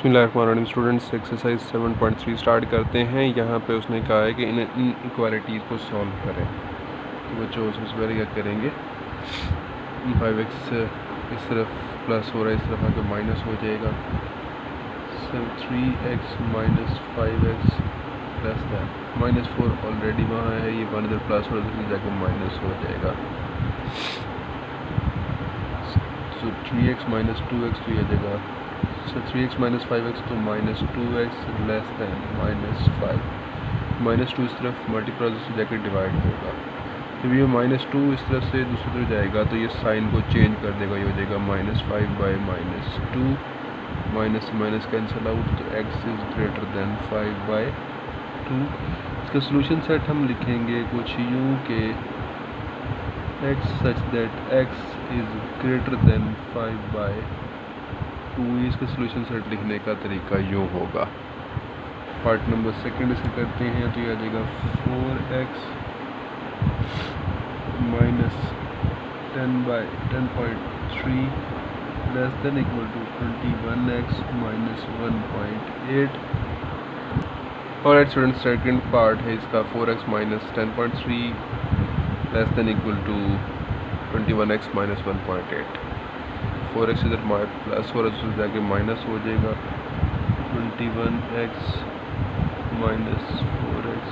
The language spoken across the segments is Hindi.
बिस्मिल्लाहिर्रहमानिर्रहीम। स्टूडेंट्स एक्सरसाइज 7.3 स्टार्ट करते हैं। यहाँ पे उसने कहा है कि इन इनइक्वालिटीज़ को सॉल्व करें। तो बच्चों उसमें पहले क्या करेंगे, 5x इस तरफ प्लस हो रहा है, इस तरफ आके माइनस हो जाएगा। 3x minus 5x plus then -4 already वहाँ है, ये 1 इधर प्लस हो रहा है, दूसरी जाके माइनस हो जाएगा। तो 3x माइनस 2x तो ये जगह 3x माइनस 5x तो -2x लेस दैन -5। -2 इस तरफ मल्टीप्लाई से जाकर डिवाइड होगा। जब ये -2 इस तरफ से दूसरी तरफ जाएगा तो ये साइन को चेंज कर देगा, ये हो जाएगा -5/-2। माइनस से माइनस कैंसिल आउट, तो x इज़ ग्रेटर दैन 5/2। इसका सोल्यूशन सेट हम लिखेंगे कुछ यूँ के x such that x is greater than 5/2। इसका सोल्यूशन सेट लिखने का तरीका यूँ होगा। पार्ट नंबर सेकंड इसे करते हैं, तो ये आ जाएगा 4x minus 10/10.3 less than equal to 21x minus 1.8। और स्टूडेंट सेकंड पार्ट है इसका 4x minus 10.3 less than equal to 21x minus 1.8। 4x इधर प्लस हो रहा है, जाके माइनस हो जाएगा। 21x माइनस 4x,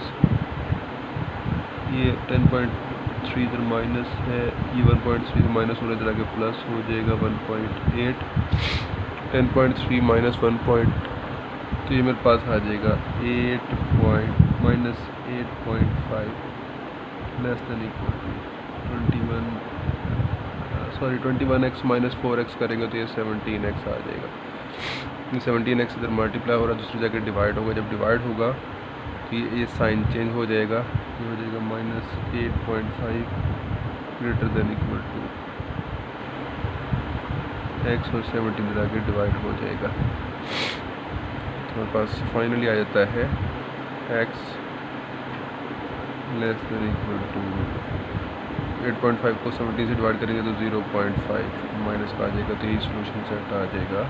ये 10.3 इधर माइनस है, ये 1.3 माइनस हो रहा है, इधर आके प्लस हो जाएगा 1.8। 10.3 माइनस 1. तो ये मेरे पास आ जाएगा 8.5 less than equal to 21x minus 4x करेंगे तो ये 17x आ जाएगा। ये 17x इधर मल्टीप्लाई हो रहा है, दूसरी जगह डिवाइड होगा। जब डिवाइड होगा तो ये साइन चेंज हो जाएगा, ये हो जाएगा -8.5 greater than equal to x और 17 इधर आगे डिवाइड हो जाएगा। हमारे पास फाइनली आ जाता है x less than equal to 8.5 को 17 से डिवाइड करेंगे तो 0.5 माइनस का आ जाएगा। तो यही सोल्यूशन सेट आ जाएगा,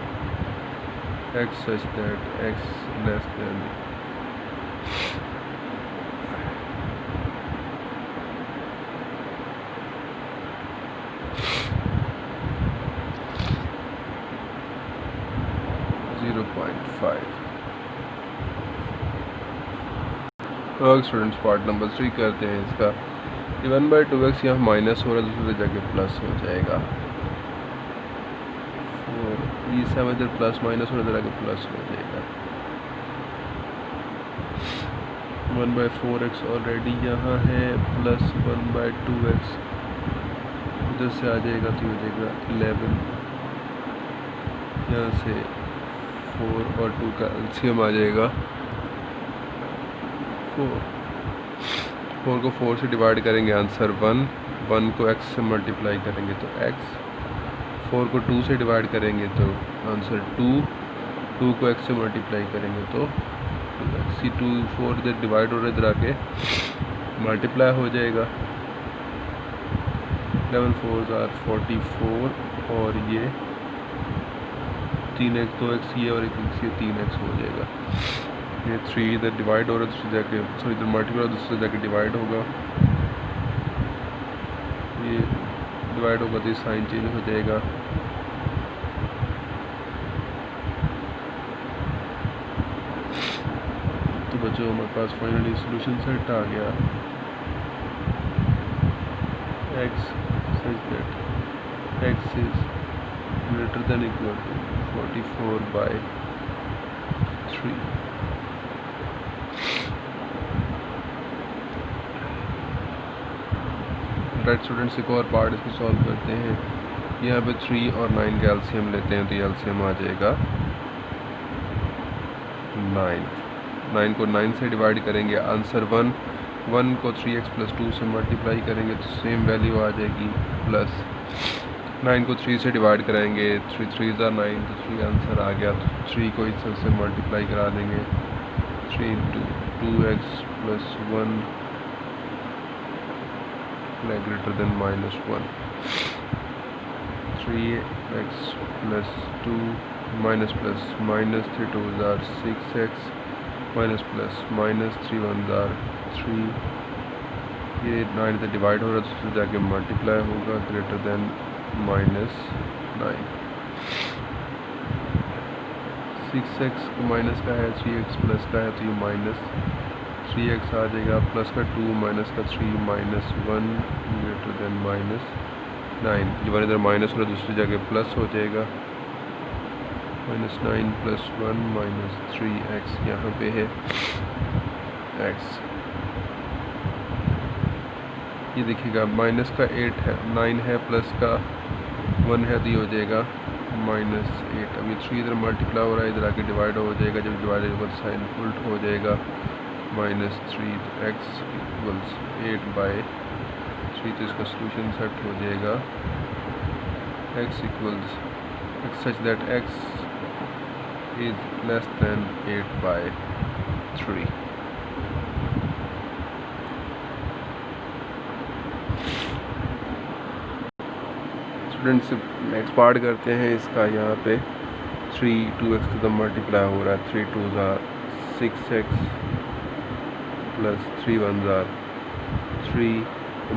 x such that x less then 0.5। और स्टूडेंट्स पार्ट नंबर 3 करते हैं इसका। 1/2x यहाँ माइनस हो रहा है, दूसरे जाके प्लस हो जाएगा। और ये 7 इधर प्लस माइनस हो रहा है, इधर आके प्लस हो जाएगा। 1/4x ऑलरेडी यहाँ है, प्लस 1/2x उधर से आ जाएगा तो हो जाएगा 11। यहाँ से 4 और 2 का एलसीएम आ जाएगा 4 को 4 से डिवाइड करेंगे, आंसर 1 को x से मल्टीप्लाई करेंगे तो x। 4 को 2 से डिवाइड करेंगे तो आंसर 2 को x से मल्टीप्लाई करेंगे तो 2 4 इधर डिवाइड हो रहा है, इधर आके मल्टीप्लाई हो जाएगा। 11 4 आर 44 और ये 3x 2x ये और 1x ये 3x हो जाएगा। ये 3 इधर डिवाइड हो रहा है, दूसरे जाके सॉरी इधर मल्टीप्लाई हो, दूसरे जाके डिवाइड होगा। ये डिवाइड होगा तो साइन चेंज हो जाएगा। तो बच्चों हमारे पास फाइनली सोल्यूशन सेट आ गया, x such that x is greater than equal to 44/3। Right students, एक और पार्ट इसको सॉल्व करते हैं। यहाँ पे 3 और 9 का एलसीएम लेते हैं तो ये एलसीएम आ जाएगा 9 को 9 से डिवाइड करेंगे, आंसर 1 को 3x + 2 से मल्टीप्लाई करेंगे तो सेम वैल्यू आ जाएगी, प्लस 9 को 3 से डिवाइड कराएंगे, 3 3 are 9 तो 3 आंसर आ गया। तो 3 को इस से मल्टीप्लाई करा देंगे, 3 × 2x + 1 greater than -1। 3x + 2 minus plus minus 3 2 jar 6x minus plus minus 3 1 jar 3, ये 9 से डिवाइड हो रहा है तो उससे जाके मल्टीप्लाई होगा greater than minus 9। 6x minus का है, 3x प्लस का है तो ये माइनस 3x आ जाएगा, प्लस का 2 माइनस का 3 माइनस 1 ग्रेटर देन माइनस 9। जब इधर माइनस हो रहा है दूसरी जगह प्लस हो जाएगा, माइनस 9 प्लस 1 माइनस 3x यहाँ पे है x। ये देखिएगा माइनस का 8 है, 9 है, प्लस का 1 है तो ये हो जाएगा माइनस 8। अभी 3 इधर मल्टीप्लाई हो रहा है, इधर आके डिवाइड हो जाएगा, जब डिवाइड होगा तो साइन उल्ट हो जाएगा माइनस 3, तो x इक्वल्स 8/3, तो इसका सोल्यूशन सेट हो जाएगा x equals x such that x is less than 8/3। Students next part करते हैं इसका। यहाँ पे 3 2x टू द मल्टीप्लाई हो रहा है, 3 2 jar 6x plus 3 1 jar 3,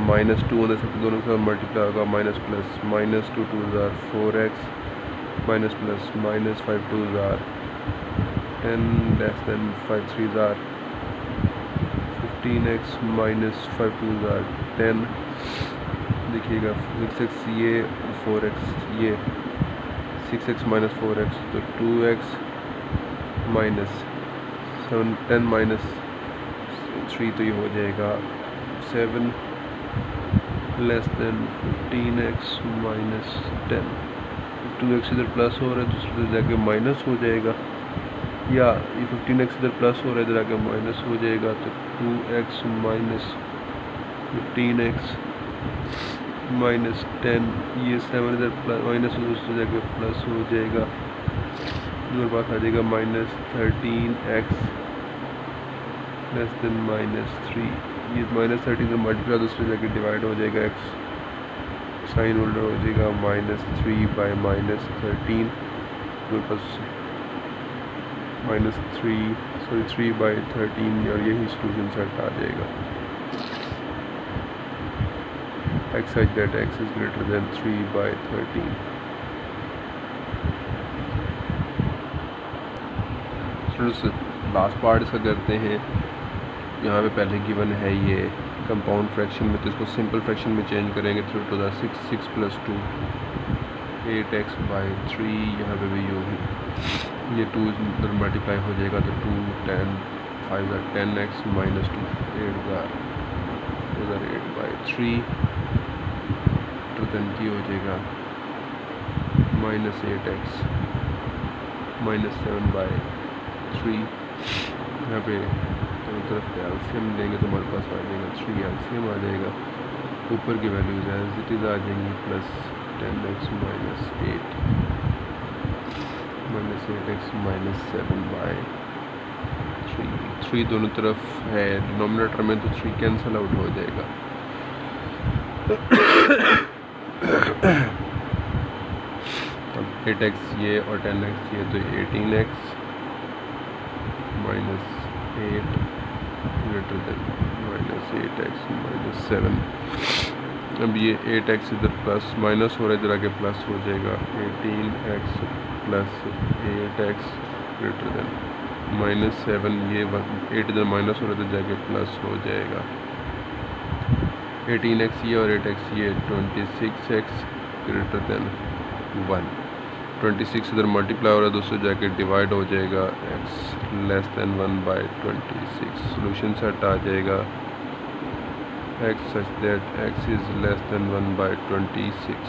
minus 2 होने से दोनों के साथ मल्टीप्लाई होगा, minus plus minus 2 2 jar 4x minus plus minus 5 2 jar 10 less than 5 3 jar 15x minus 5 2 jar 10। देखिएगा 6x ये 4x ये 6x माइनस 4x तो 2x माइनस 7 10 माइनस 3 तो ये हो जाएगा 7 less than 15x minus 10। 2x इधर प्लस हो रहा है दूसरी तरफ जाके माइनस हो जाएगा, या ये 15x इधर प्लस हो रहा है इधर आके माइनस हो जाएगा, तो 2x माइनस 15x माइनस 10, ये 7 इधर प्लस माइनस हो दूसरी जगह प्लस हो जाएगा, मेरे पास आ जाएगा minus 13x less than minus 3। ये माइनस 13 से मल्टीप्लाई दूसरी जगह डिवाइड हो जाएगा, x साइन उल्टा हो जाएगा माइनस 3/माइनस 13, मेरे पास माइनस 3/13 और यही सोल्यूशन सेट आ जाएगा। x such that x is greater than 3/13। Students last part इसका करते हैं। यहाँ पे पहले गिवन है ये कंपाउंड फ्रैक्शन में, तो इसको सिंपल फ्रैक्शन में चेंज करेंगे। 3 2 6 6 प्लस 2 8x/3, यहाँ पे भी होगी, ये 2 इधर मल्टीप्लाई हो जाएगा तो 2 10 5 10x माइनस 2 8/3 तो देन की हो जाएगा माइनस 8x माइनस 7/3। यहाँ पे दोनों तरफ एलसीएम लेंगे तो हमारे पास आ जाएगा 3 एलसीएम आ जाएगा, ऊपर की वैल्यूज एज इट इज़ आ जाएंगी, plus 10x minus 8 minus 8x minus 7/3। 3 दोनों तरफ है डिनोमिनेटर में तो 3 कैंसिल आउट हो जाएगा। अब 8x ये और 10x ये तो 18x minus 8 greater than minus 8x minus 7। अब ये 8x इधर प्लस माइनस हो रहा है, इधर आके प्लस हो जाएगा 18x plus 8x greater than minus 7। ये 8 इधर माइनस हो रहा है तो जाके प्लस हो जाएगा 18x ये और 8x ये 26x ग्रेटर देन 1। 26 इधर मल्टीप्लाई हो रहा है दूसरे जाके डिवाइड हो जाएगा, x less than 1/26। Solution set आ जाएगा x such that x is less than 1/26।